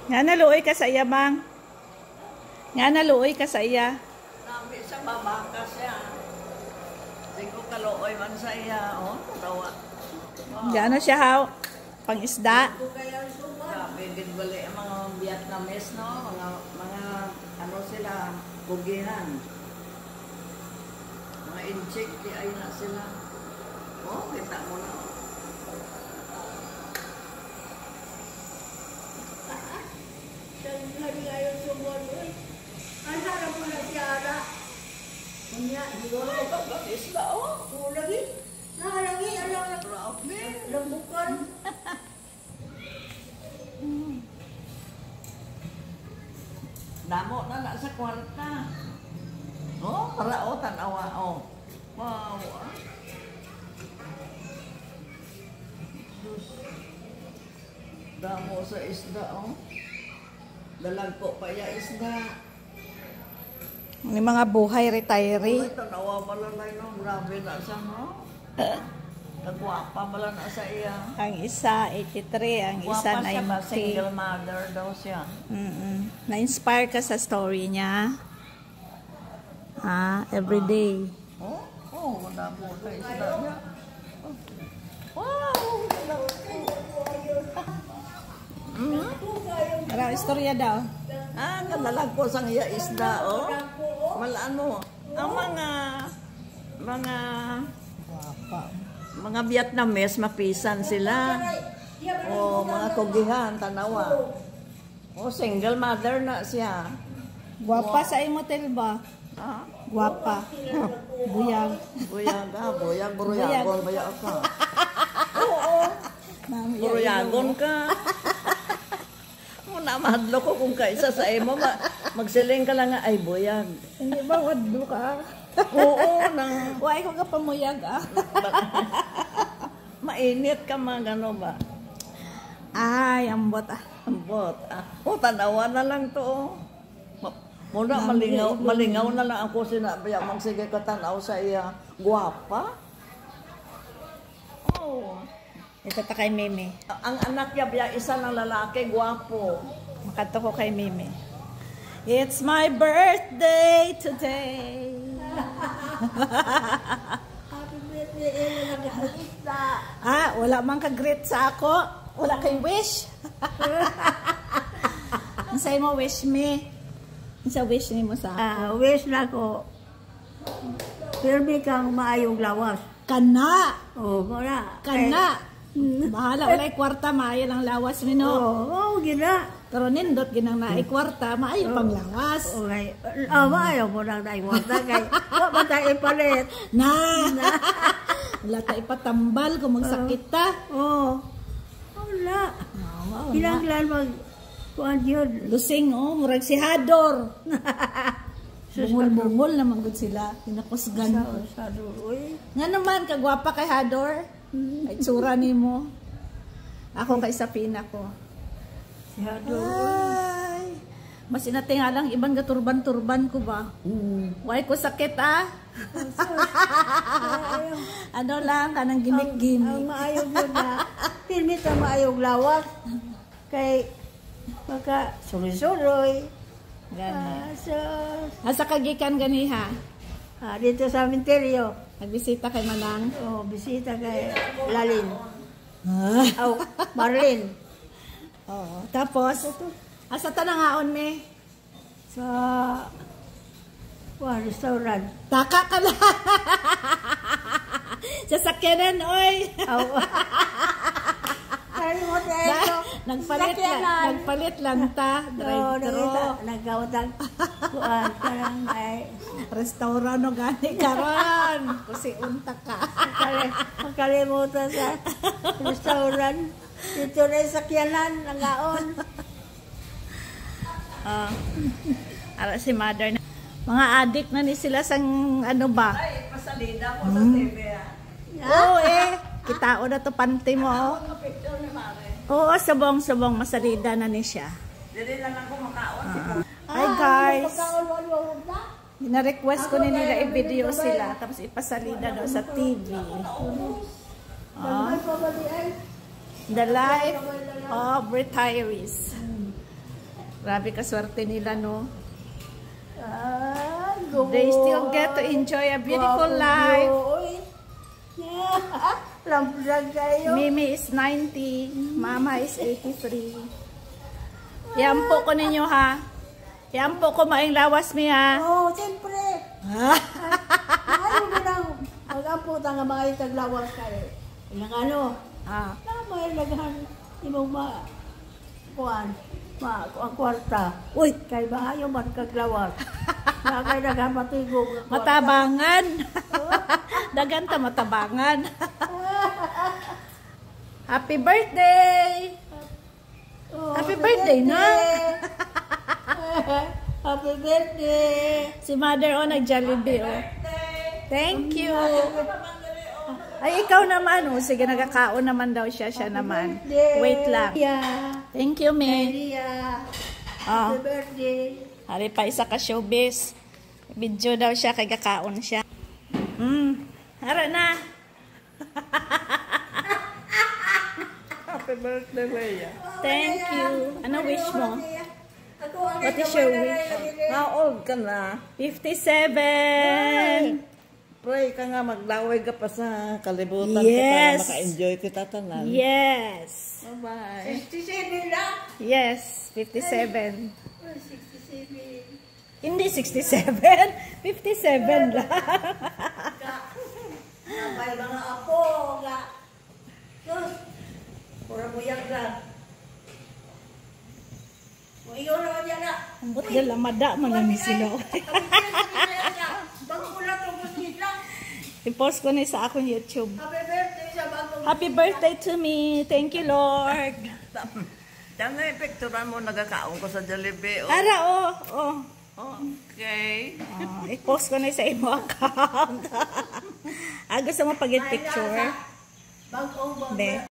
Nga naluoy ka sa iya, Mang. Nga naluoy ka sa iya. Nabi sa babaka siya. Hindi ko kaluoy man sa iya. Oh, tawa. Gano siya, haw? Pang-isda. Grabe, din bali ang mga Vietnamese, no? Mga ano sila, bugihan. Mga inchik, di ay na sila. Oh, kita mo na. Lagi ayaw sumon, uy. Ang harap mo na siya, Ara. Kanya, siguro. Isla, oh. Oo, lagi. Nakalagi, alam na. Grabe. Lambukan. Damo na sa kwarta. Oh, para o, tanawa, oh. Wow, ah. Diyos. Damo sa isda, oh. Dalag po pa ya isda. May mga buhay retiree. Ay, tanawa malalay, no? Grabe na siya, no? Nagwapa pala na sa iya. Ang isa, 83. Ang isa, Wapa siya ba? 90. Single mother daw siya. Na-inspire ka sa story niya. Everyday. Oh, oh, damo sa isda niya. Oh. Wow! Para istorya daw. Kadalag ko sang iya isda, oh. Malano. Ang mga Vietnamese, mapisan sila. O, mga kugihan, tanawa. O, single mother na siya. Guwapa sa imotel ba? Ha? Guwapa. Buyag. Buyag, buruyagon, buyag ka. Oo. Buruyagon ka. Muna, mahadlo ko kung kaisa sa imo, magsiling ka lang nga, ay, buyag. Hindi ba wadlo ka? Oo, Why ko ka pamuyag, mainit ka mga gano ba? Ay, ambot Ambot. O, tanawa na lang to. Muna, malingaw na lang ako sinabi. Magsige ka tanaw sa iya. Guwapa? Oh. Ito ta kay Meme. Ang anak niya, biya, isa ng lalaki, guwapo. Makato ko kay Meme. It's my birthday today. Happy birthday, nag-isda. Wala mang ka-greet sa ako. Wala kay wish. Ang sa'yo mo, wish me. Ang sa wish ni mo sa ako. Wish na ko. Pirmi kang maayong lawas. Kana. Oo, wala. Kana. Bahala, wala kwarta, maayo lang lawas mi, no? Oo, gina. Pero nindot, ginang naay kwarta, maayo pang lawas. Okay. Maayo mo lang na iwata. Kaya, wala ba tayo ipalit? Wala tayo ipatambal kung magsakit ta. Oo. Wala. Kinanglan mag... Kuhan yun. Lusing, murag si Hador. Bungol-bungol naman gud sila. Pinakusgan ko. Nga naman, kagwapa kay Hador. Ay, tsura ni mo. Ako kay Sapina ko. Si Hador. Ay, mas inatingalang ibang gaturban-turban ko ba? Why ko sakit, Ano lang, kanang gimik-gimik. Ang maayog yun na. Pirmi ka maayog lawak. Kay, baka suroy-suroy. Gani. So, Asa kagikan ganiha? dito sa Minterio. Nagbisita kay Manang. Bisita kay Lalin. Marlin. Tapos, asa tanangaon me? Sa restaurant. Taka ka na. Sa sakyanan, oy. Nagpalit lang ta. Drive-thru. Nagkawatag. Parang ay. Restaurant o gani karon. Kasi unta ka. Makalimutan sa restaurant. Dito na yung sakyanan. Nangaon. Ara si mother na. Mga adik na ni sila sang ano ba? Ay, pasalida ko sa TV, Oo Kitao na to panty mo. Picture ni Mare. Oo, sabong-sabong masalida na ni siya. Dili lang ako makaon. Hi guys. Na-request ko nila i-video sila tapos ipasalida daw sa TV. The life of retirees. Grabe kaswerte nila, no? Go. They still get to enjoy a beautiful life. Lampulag kayo. Mimi is 90. Mama is 83. Yampo ko ninyo, ha? Yampo ko maing lawas mi, ha? Oh, siyempre. Ano mo lang, mag-ampo nga mga itaglawas kayo. Ilang ano, Ah. may laghan, imong kuan, ang kwarta. Uy, kay maayo man kaglawas. Kay daghan matigog. Matabangan. Dagan ta matabangan. Happy birthday! Oh, Happy birthday, no? Happy birthday! Si Mother, oh, nag-Jollibee, oh. Thank you. Ay, ikaw naman, oh. Sige, nagkakaon naman daw siya. Siya naman. Wait lang. Yeah. Thank you, me. Yeah. Oh. Happy birthday. Hari pa isa ka showbiz. Video daw siya, kay kakaon siya. Hara na. Happy birthday, Leia. Thank you. Ano wish mo? What is your wish? How old ka na? 57. Pray ka nga, maglaway ka pa sa kalibutan Yes. ka para maka-enjoy kita tanan. Yes. Bye-bye. 67 lang. Yes, 57. 67. Hindi 67. 57 lang. May mga apo nga. Sus, pura mo yan lang. Kung iyo naman yan na. Ambot nila, mada man lang sila. Bago ko lang itong musita. I-post ko na sa akong YouTube. Happy birthday sa bagong Happy birthday to me. Thank you, Lord. Diyan nga, picturean mo, nagkakaon ko sa Jollibee. Oh. Ara, oh. Oh. Okay. I-post ko na sa imo account. Gusto mo pag-picture? bagong Be.